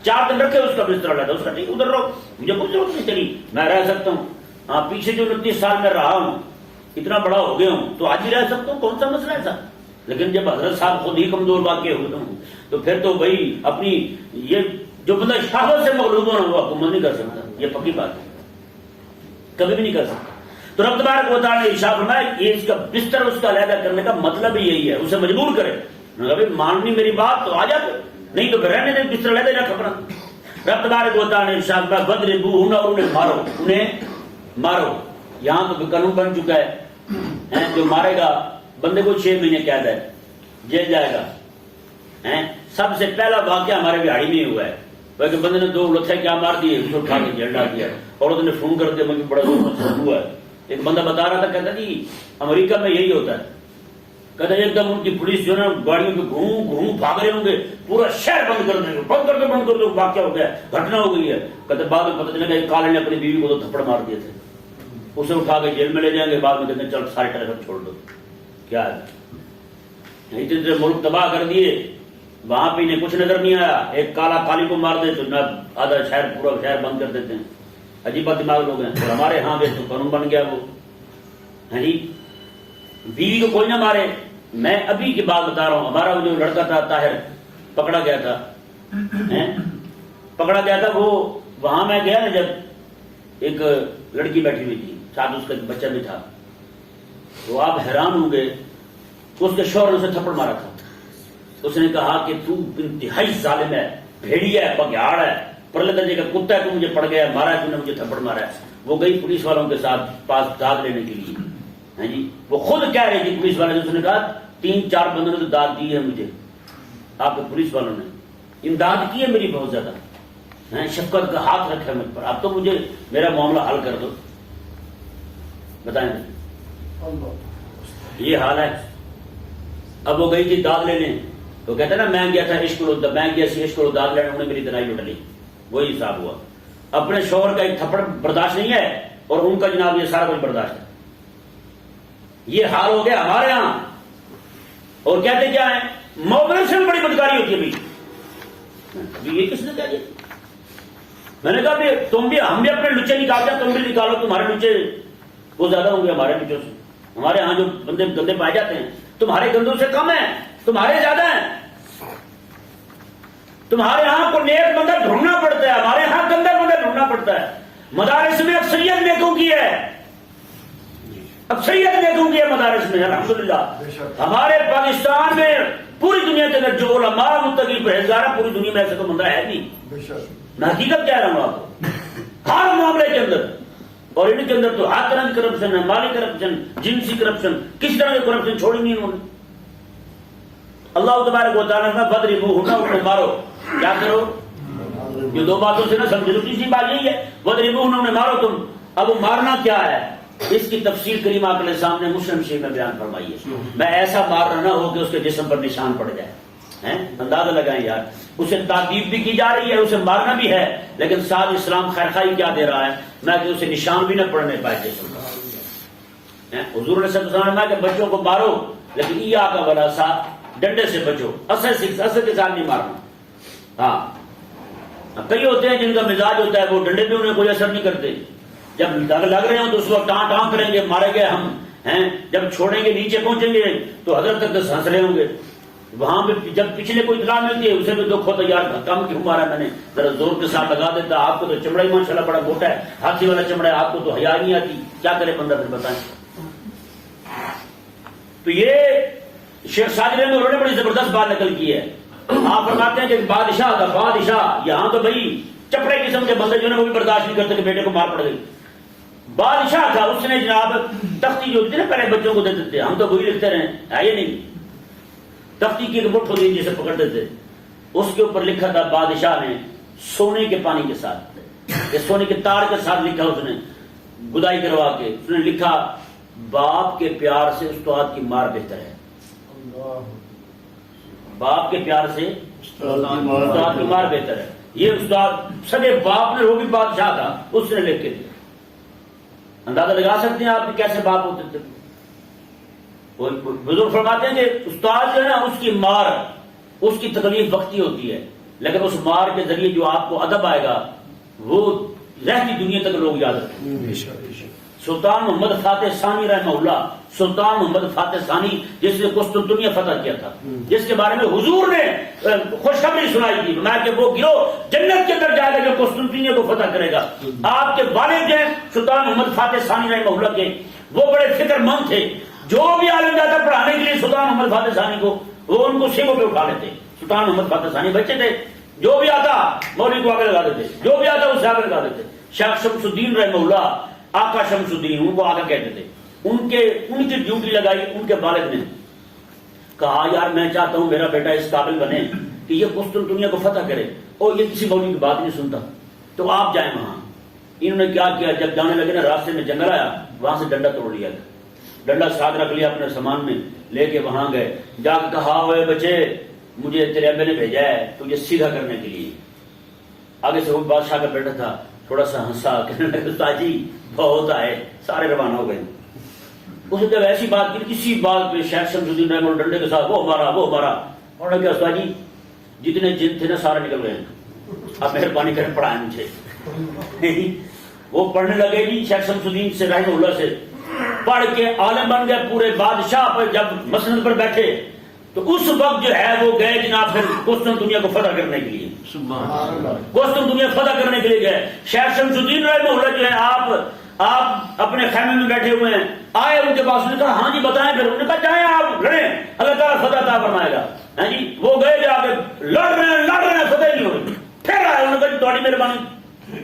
4 دن رکھے اس کا بستر علیحدہ, اس کا ٹھیک ادھر رہو, مجھے کوئی ضرورت نہیں چلی, میں رہ سکتا ہوں. ہاں پیچھے جو 29 سال میں رہا ہوں, اتنا بڑا ہو گیا ہوں تو آج ہی رہ سکتا ہوں, کون سا مسئلہ ہے صاحب. لیکن جب حضرت صاحب خود ہی کمزور واقع ہوتے ہوں تو پھر تو بھائی اپنی یہ جو بندہ شہوت سے مغلوب ہونا وہ حکومت نہیں کر سکتا. یہ پکی بات ہے, کبھی بھی نہیں کر سکتا. تو رب تبارک و تعالی نے ارشاد فرمایا یہ اس کا بستر اس کا علیحدہ کرنے کا مطلب ہی یہی ہے, اسے مجبور کرے. ماننی میری بات تو آ جاتے, نہیں تو پھر رہنے دے, بستر علیحدہ رکھ اپنا. رب تبارک و تعالی نے ارشاد فرمایا وَاضْرِبُوهُنَّ, اور انہیں مارو, انہیں مارو. یہاں تو قانون بن چکا ہے, جو مارے گا بندے کو 6 مہینے قید ہے, جیل جائے گا. سب سے پہلا واقعہ ہمارے بہاڑی میں ہوا ہے کہ بندے نے 2 لتھے کیا مار دیے, اس کو اٹھا کے جیل ڈال دیا. عورت نے فون کر دیا, مجھے بڑا ہوا ہے. ایک بندہ بتا رہا تھا, کہتا جی امریکہ میں یہی ہوتا ہے. کہتا ایک دم ان کی پولیس جو ہے نا گاڑیوں پہ گھوم بھاگ رہے ہوں گے, پورا شہر بند کر دیں گے, بند کر دو, واقعہ ہو گیا, گھٹنا ہو گئی ہے. کہتے بعد میں پتہ چلا کہ کالے نے اپنی بیوی کو تو تھپڑ مار دیے تھے, اسے اٹھا کے جیل میں لے جائیں گے, بعد میں کہتے ہیں چل سارے ٹیلیفون چھوڑ دو. کیا ہے, اتنے ملک تباہ کر دیے, وہاں پہ انہیں کچھ نظر نہیں آیا. ایک کالا کالی کو مار دے تو نہ آدھا شہر پورا شہر بند کر دیتے ہیں. عجیب دماغ لوگ ہیں. اور ہمارے ہاں تو قانون بن گیا وہ, ہے جی بیوی کو کوئی نہ مارے. میں ابھی کی بات بتا رہا ہوں, ہمارا وہ جو لڑکا تھا طاہر پکڑا گیا تھا, پکڑا گیا تھا. وہ وہاں میں گیا نا، جب ایک لڑکی بیٹھی ہوئی تھی ساتھ، اس کا بچہ بھی تھا، تو آپ حیران ہوں گے. اس کے شوہر نے اسے تھپڑ مارا تھا. اس نے کہا کہ تو انتہائی ظالم ہے، بھیڑیا ہے، بگیاڑ ہے، پرلے درجے کا کتا ہے، تو مجھے پڑ گیا مارا ہے، تو نے مجھے تھپڑ مارا ہے. وہ گئی پولیس والوں کے ساتھ پاس داد لینے کے لیے. ہاں جی، وہ خود کہہ رہی تھی پولیس والے، اس نے کہا 3-4 بندوں نے تو داد دی ہے مجھے، آپ کے پولیس والوں نے امداد کی ہے میری بہت زیادہ، شفقت کا ہاتھ رکھا ہے مجھ پر، اب تو مجھے میرا معاملہ حل کر دو. بتائیں یہ حال ہے. اب وہ گئی تھی داد لینے، تو کہتے ہیں نا میں گیا تھا میں گیا سی عشق کو داد لینے، انہوں نے میری درائی لٹ لی. وہی حساب ہوا. اپنے شوہر کا ایک تھپڑ برداشت نہیں ہے، اور ان کا جناب یہ سارا کچھ برداشت ہے. یہ حال ہو گیا ہمارے ہاں. اور کہتے کیا ہے، موبائل سے بھی بڑی بدکاری ہوتی ہے. بھائی یہ کس نے کہا دیا؟ میں نے کہا بھی تم بھی، ہم بھی اپنے لچے نکالتے ہیں، تم بھی نکالو. تمہارے لچے وہ زیادہ ہوں گے ہمارے لچوں سے. ہمارے ہاں جو بندے گندے پائے جاتے ہیں تمہارے گندوں سے کم ہیں، تمہارے زیادہ ہیں. تمہارے ہاں کو نیک بندہ ڈھونڈنا پڑتا ہے، ہمارے ہاں گندا بندہ ڈھونڈنا پڑتا ہے. مدارس میں اکثریت نیکوں کی ہے، اکثریت نیکوں کی ہے مدارس میں الحمدللہ. ہمارے پاکستان میں پوری دنیا کے اندر جو علماء متقی پرہیزگار ہیں، پوری دنیا میں ایسا کوئی بندہ ہے نہیں. میں حقیقت کہہ رہا ہوں آپ کو، ہر معاملے کے اندر. اور ان کے اندر تو ہر طرح کی کرپشن ہے، مالی کرپشن، جنسی کرپشن، کس طرح کی کرپشن چھوڑی نہیں انہوں نے. اللہ تبارک و تعالیٰ نے وَاضْرِبُوهُنَّ، انہیں مارو. کیا کرو؟ یہ دو باتوں سے نہ سمجھو، تیسری بات یہی ہے وَاضْرِبُوهُنَّ، انہیں مارو تم. اب وہ مارنا کیا ہے، اس کی تفصیل کریم آپ کے سامنے مسلم شریف میں بیان فرمائی ہے. میں ایسا مارنا نہ ہو کہ اس کے جسم پر نشان پڑ جائے. اندازہ لگائیں یار، اسے تعذیب بھی کی جا رہی ہے، اسے مارنا بھی ہے، لیکن ساتھ اسلام خیر خواہی کیا دے رہا ہے، نہ کہ اسے نشان بھی نہ پڑنے پائے جسم پر. حضور نے فرمایا کہ بچوں کو مارو، لیکن ایاک والعصا، ڈنڈے سے بچو، اثر کے ساتھ نہیں مارنا. ہاں کئی ہوتے ہیں جن کا مزاج ہوتا ہے وہ ڈنڈے بھی انہیں کوئی اثر نہیں کرتے. جب لگ رہے ہوں تو اس وقت ٹان کریں گے، مارے گئے ہم ہیں. جب چھوڑیں گے نیچے پہنچیں گے تو حضرت تک ہنس رہے ہوں گے. وہاں پہ جب پچھلے کوئی اطلاع ملتی ہے اسے بھی دکھ ہوتا ہے، یار کم کیوں مارا میں نے، ذرا زور کے ساتھ لگا دیتا. آپ کو تو چمڑا ہی ماشاءاللہ بڑا موٹا ہے، ہاتھی والا چمڑا ہے، آپ کو تو حیا نہیں آتی. کیا کرے بندہ پھر بتائیں. تو یہ شیخ ساجد نے انہوں نے بڑی زبردست بات نقل کی ہے. آپ فرماتے ہیں کہ بادشاہ تھا، بادشاہ. یہاں تو بھائی چپڑے قسم کے بندے جو ہے وہ بھی برداشت نہیں کرتے کہ بیٹے کو مار پڑ گئی. بادشاہ تھا، اس نے جناب تختی جو ہوتی ہے نا پہلے بچوں کو دیتے تھے، ہم تو وہی لکھتے رہے ہے یہ نہیں. تختی کی ایک مٹھ ہوتی ہے جسے پکڑتے تھے، اس کے اوپر لکھا تھا بادشاہ نے سونے کے پانی کے ساتھ، سونے کے تار کے ساتھ لکھا. اس نے گدائی کروا کے اس نے لکھا باپ کے پیار سے استاد کی مار بہتر ہے. باپ کے پیار سے استاد کی مار بہتر ہے. یہ استاد سگے باپ نے، وہ بھی بادشاہ تھا، اس نے لکھ کے دیا. اندازہ لگا سکتے ہیں آپ کے کیسے باپ ہوتے تھے. بزرگ فرماتے ہیں کہ استاد جو ہے نا اس کی مار، اس کی تکلیف وقتی ہوتی ہے، لیکن اس مار کے ذریعے جو آپ کو ادب آئے گا وہ رہتی دنیا تک لوگ یاد رکھیں گے. سلطان محمد فاتح ثانی رحمہ اللہ، سلطان محمد فاتح ثانی جس نے قسطنطنیہ فتح کیا تھا، جس کے بارے میں حضور نے خوشخبری سنائی تھی میں کہ وہ گروہ جنت کے اندر جائے گا جو قسطنطنیہ کو فتح کرے گا. آپ کے والد ہیں سلطان محمد فاتح ثانی رحمہ اللہ کے، وہ بڑے فکر مند تھے. جو بھی عالم جاتا پڑھانے کے لیے سلطان محمد فاتح ثانی کو، وہ ان کو سیبوں پہ اٹھا لیتے. سلطان محمد فاتح ثانی بچے تھے، جو بھی آتا مولوی کو آگے لگا دیتے، جو بھی آتا اسے آگے لگا دیتے. شیخ شمس الدین رحمہ اللہ، آقا شمس الدین ان کو آقا کہتے تھے. ان کی ڈیوٹی لگائی ان کے والد نے. کہا یار میں چاہتا ہوں میرا بیٹا اس قابل بنے کہ یہ قسطنطنیہ کو فتح کرے، اور یہ کسی مولوی کی بات نہیں سنتا، تو آپ جائیں وہاں. انہوں نے کیا کیا، جب جانے لگے نا راستے میں جنگل آیا، وہاں سے ڈنڈا توڑ لیا گیا. ڈنڈا ساتھ رکھ لیا اپنے سامان میں، لے کے وہاں گئے. جا کے کہا ہوئے بچے مجھے تیرے ابے نے بھیجا ہے تجھے سیدھا کرنے کے لیے. آگے سے وہ بادشاہ کا بیٹا تھا، تھوڑا سا ہنسا، کہنے لگا استاد جی بہت آئے، سارے روانہ ہو گئے. اس نے جب ایسی بات کی کسی بات پہ شیخ شمس الدین رحمہ اللہ ڈنڈے کے ساتھ وہ ہمارا. انہوں نے کہا استاد جی جتنے جن تھے نا سارے نکل گئے، آپ مہربانی کریں پڑھائیں مجھے. وہ پڑھنے لگے جی شیخ شمس الدین سے رحمہ اللہ سے، پڑھ کے عالم بن گئے پورے. بادشاہ پر جب مسند پر بیٹھے تو اس وقت جو ہے وہ گئے جناب پھر قسطنطنیہ دنیا کو فتح کرنے کے لیے، قسطنطنیہ دنیا فتح کرنے کے لیے گئے. شیخ شمس الدین رحمہ اللہ جو ہے آپ اپنے خیمے میں بیٹھے ہوئے ہیں، آئے ان کے پاس، نے کہا ہاں جی بتائیں. پھر انہوں نے کہا جائیں آپ لڑیں، اللہ تعالیٰ فتح عطا فرمائے گا. ہاں جی وہ گئے جا کے لڑ رہے ہیں فتح نہیں ہو رہی. پھر آئے، انہوں نے کہا تھوڑی مہربانی.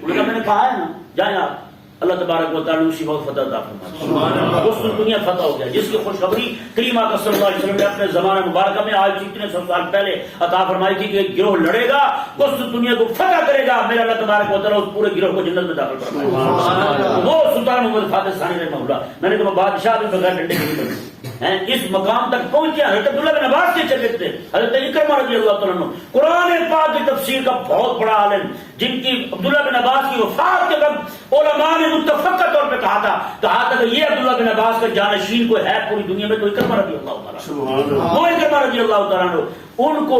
انہوں نے کہا میں نے کہا ہے نا جائیں آپ. اللہ تبارک و تعالیٰ اسی وقت فتح عطا فرمایا، قسطنطنیہ فتح ہو گیا، جس کی خوشخبری کریم آقا صلی اللہ علیہ وسلم نے اپنے زمانہ مبارکہ میں آج اتنے سو سال پہلے عطا فرمائی تھی کہ ایک گروہ لڑے گا، قسطنطنیہ کو فتح کرے گا، میرا اللہ تبارک و تعالیٰ اس پورے گروہ کو جنت میں داخل فرمائے گا. وہ سلطان محمد فاتح ثانی رحمہ اللہ، میں نے کہا بادشاہ بھی بغیر ڈنڈے کے نہیں بنے اس مقام تک پہنچے. حضرت عبداللہ بن عباس کے شاگرد تھے، حضرت اکرمہ رضی اللہ تعالیٰ عنہ قرآن پاک کی تفسیر کا بہت بڑا عالم، جن کی عبداللہ بن عباس کی وفات کے وقت علماء نے متفقہ طور پہ کہا تھا کہ یہ عبداللہ بن عباس کا جانشین کوئی ہے پوری دنیا میں تو اکرمہ رضی اللہ تعالیٰ، وہ اکرمہ رضی اللہ تعالیٰ عنہ. ان کو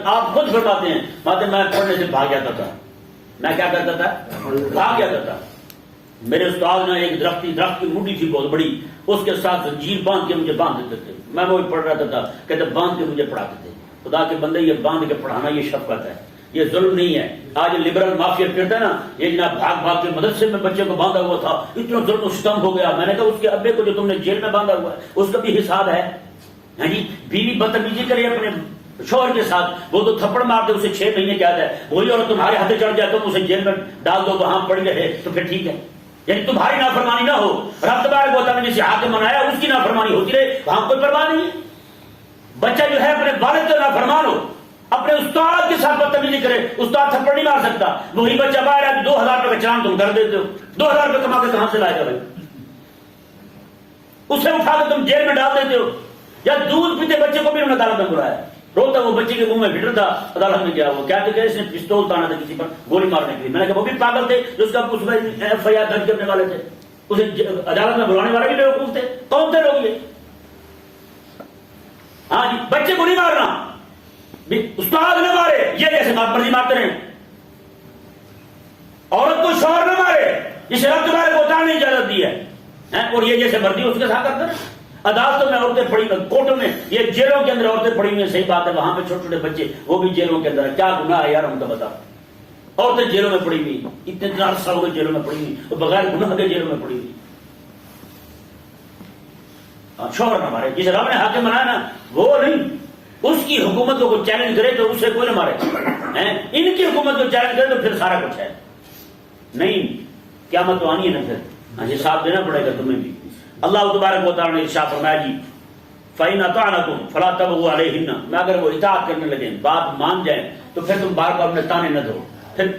آپ خود فرماتے ہیں میں پڑھنے سے بھاگ جاتا تھا. میں کیا کرتا تھا؟ بھاگ جاتا تھا. میرے استاد نے ایک درخت کی موٹی تھی بہت بڑی، اس کے ساتھ زنجیر باندھ کے مجھے باندھ دیتے تھے. میں وہ پڑھ رہا تھا، کہتے باندھ کے مجھے پڑھاتے تھے. خدا کے بندے یہ باندھ کے پڑھانا یہ شفقت ہے، یہ ظلم نہیں ہے. آج لبرل مافیا پھرتا ہے نا، یہ جناب بھاگ کے مدرسے میں بچے کو باندھا ہوا تھا، اتنا ظلم و ستم ہو گیا. میں نے کہا اس کے ابے کو جو تم نے جیل میں باندھا ہوا ہے اس کا بھی حساب ہے. ہاں جی بیوی بدتمیزی کرے اپنے شوہر کے ساتھ، وہ تو تھپڑ مار دے، اسے 6 مہینے قید ہے. وہی اور تمہارے ہاتھ چڑھ جائے تم اسے جیل میں ڈال دو، وہاں پڑی رہے تو پھر ٹھیک ہے. یعنی تمہاری نافرمانی نہ ہو، رب تبارک و تعالیٰ نے جسے ہاتھ منایا اس کی نافرمانی ہوتی رہے، وہاں کوئی پرواہ نہیں ہے. بچہ جو ہے اپنے والد کا نافرمان ہو، اپنے استاد کے ساتھ بدتمیزی کرے، استاد تھپڑ نہیں مار سکتا. وہی بچہ باہر ہے 2000 روپے کا چلان تم کر دیتے ہو، 2000 روپے کما کے کہاں سے لائے گا بھائی؟ اسے اٹھا کے تم جیل میں ڈال دیتے ہو. یا دودھ پیتے بچے کو بھی انہوں نے عدالت میں بلایا، روتا وہ بچے کے منہ میں بھٹر تھا. عدالت میں گیا، وہ کیا کہ اس نے پستول تانا تھا کسی پر گولی مارنے کے لیے. میں نے کہا وہ بھی پاگل تھے جو اس کا ایف آئی آر درج کرنے والے تھے، اسے عدالت میں بلانے والے بھی بیوقوف تھے. کون تھے لوگ یہ؟ ہاں جی بچے کو نہیں مارنا، استاد نہ مارے، یہ جیسے مرضی مارتے رہے. عورت کو شوہر نہ مارے، جسے رب تبارک و تعالیٰ نے اجازت دی ہے، اور یہ جیسے مرضی اس کے ساتھ کرتے رہے. عدالتوں میں عورتیں پڑی ہوئی، کورٹوں میں، یہ جیلوں کے اندر عورتیں پڑی ہوئی ہیں. صحیح بات ہے، وہاں پہ چھوٹے چھوٹے بچے وہ بھی جیلوں کے اندر ہے. کیا گناہ ہے یار ان کا بتا. عورتیں جیلوں میں پڑی ہوئی، اتنے عرصہ ہو گئے جیلوں میں پڑی ہوئی، وہ بغیر گناہ کے جیلوں میں پڑی ہوئی. شوہر نہ مارے، جسے رب نے حاکم بنایا نا وہ نہیں. اس کی حکومت کو چیلنج کرے تو اسے کوئی نہ مارے. ان کی حکومت کو چیلنج کرے تو پھر سارا کچھ ہے. نہیں قیامت تو آنی ہے نا، پھر حساب دینا پڑے گا تمہیں بھی. اللہ تبارک و تعالیٰ نے ارشاد فرمایا جی فَإِنْ أَطَعْنَكُمْ فَلَا تَبْغُوا عَلَيْهِنَّ، میں اگر وہ اطاعت کرنے لگیں، بات مان جائیں تو پھر تم بار بار اپنے تانے نہ دو، پھر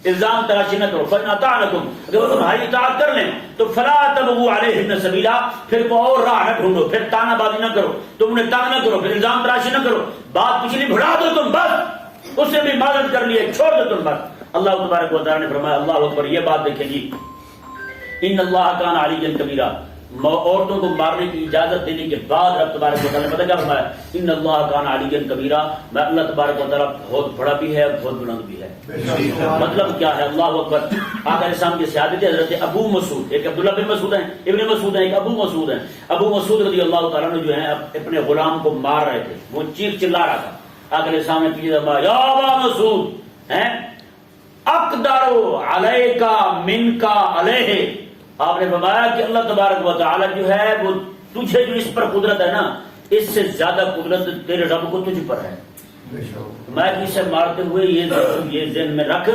الزام تراشی نہ کرو. فَإِنْ أَطَعْنَكُمْ، اگر وہ تمہاری اطاعت کر لیں تو فَلَا تَبْغُوا عَلَيْهِنَّ سَبِيلًا، پھر کو اور راہ نہ ڈھونڈو، پھر تانا بازی نہ کرو، تم انہیں تانگ نہ کرو، پھر الزام تراشی نہ کرو. بات پچھلی بھڑا دو تم، بس اس سے بھی معذرت کر لیے، چھوڑ دو تم بس. اللہ تبارک و تعالیٰ نے فرمایا اللہ اکبر. یہ بات دیکھیں جی، ان اللہ کان علیٰ کبیرہ، عورتوں کو مارنے کی اجازت دینے کے بعد رب تبارک و تعالیٰ نے پتہ کیا فرمایا؟ ان اللہ کان علیٰ کبیرہ، میں اللہ تبارک و تعالیٰ بہت بڑا بھی ہے بہت بلند بھی ہے. مطلب کیا ہے؟ اللہ اکبر. آقا اسلام کی سیادت حضرت ابو مسعود، ایک عبداللہ بن مسعود ہیں، ابن مسعود ہیں، ایک ابو مسعود ہیں. ابو مسعود رضی اللہ تعالیٰ نے جو ہے اپنے غلام کو مار رہے تھے، وہ چیخ چلا رہا تھا. آقا اسلام نے پیچھے فرمایا یا ابا مسعود اقدر علیکا من کا علیہ. آپ نے فرمایا کہ اللہ تبارک و تعالی جو ہے وہ تجھے جو اس پر قدرت ہے نا، اس سے زیادہ قدرت تیرے رب کو تجھ پر ہے. میں اسے مارتے ہوئے یہ ذہن میں رکھ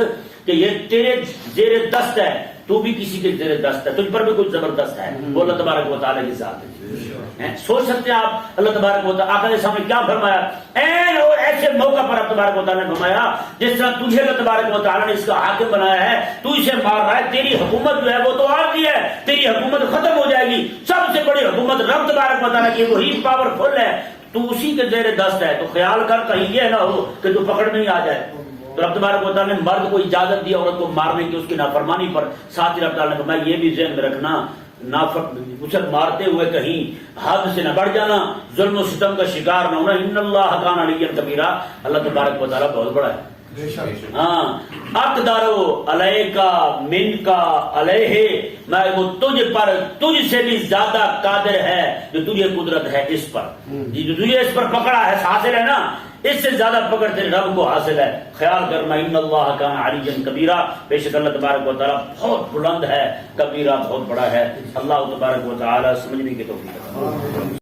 کہ یہ تیرے زیر دست ہے، تو بھی کسی کے زیر دست ہے، تجھ پر بھی کچھ زبردست ہے. وہ اللہ تبارک و تعالی کی ذات ہے. سوچ سکتے ہیں آپ اللہ تبارک و تعالی آقا نے سامنے کیا فرمایا؟ اور ایسے موقع پر اللہ تبارک و تعالی نے فرمایا جس طرح تجھے اللہ تبارک و تعالی نے اس کا حاکم بنایا ہے، تو اسے مار رہا ہے، تیری حکومت جو ہے وہ تو عارضی ہے، تیری حکومت ختم ہو جائے گی. سب سے بڑی حکومت رب تبارک و تعالی کی، وہی پاورفل ہے، تو اسی کے زیر دست ہے. تو خیال کر کہیں یہ نہ ہو کہ تو پکڑ میں ہی آ جائے. تو رب تبارک و تعالی نے مرد کو اجازت دی عورت کو مارنے کی اس کی نافرمانی پر. ساتھ ہی رب تعالی نے فرمایا یہ بھی ذہن میں رکھنا، اسے مارتے ہوئے کہیں حد سے نہ بڑھ جانا، ظلم و ستم کا شکار نہ ہونا. ان اللہ کان علیٰ کبیرہ، اللہ تبارک و تعالیٰ بہت بڑا ہے. ہاں اقدارو علیکا من کا علیہ، میں وہ تجھ پر تجھ سے بھی زیادہ قادر ہے جو تجھے قدرت ہے اس پر، جو تجھے اس پر پکڑا ہے حاصل ہے نا، اس سے زیادہ پکڑ تیرے رب کو حاصل ہے۔ خیال کرنا ان اللہ کان علیٰ کبیرہ، بے شک اللہ تبارک و تعالیٰ بہت بلند ہے، کبیرہ بہت بڑا ہے۔ اللہ تبارک و تعالیٰ سمجھنے کی توفیق عطا فرمائے۔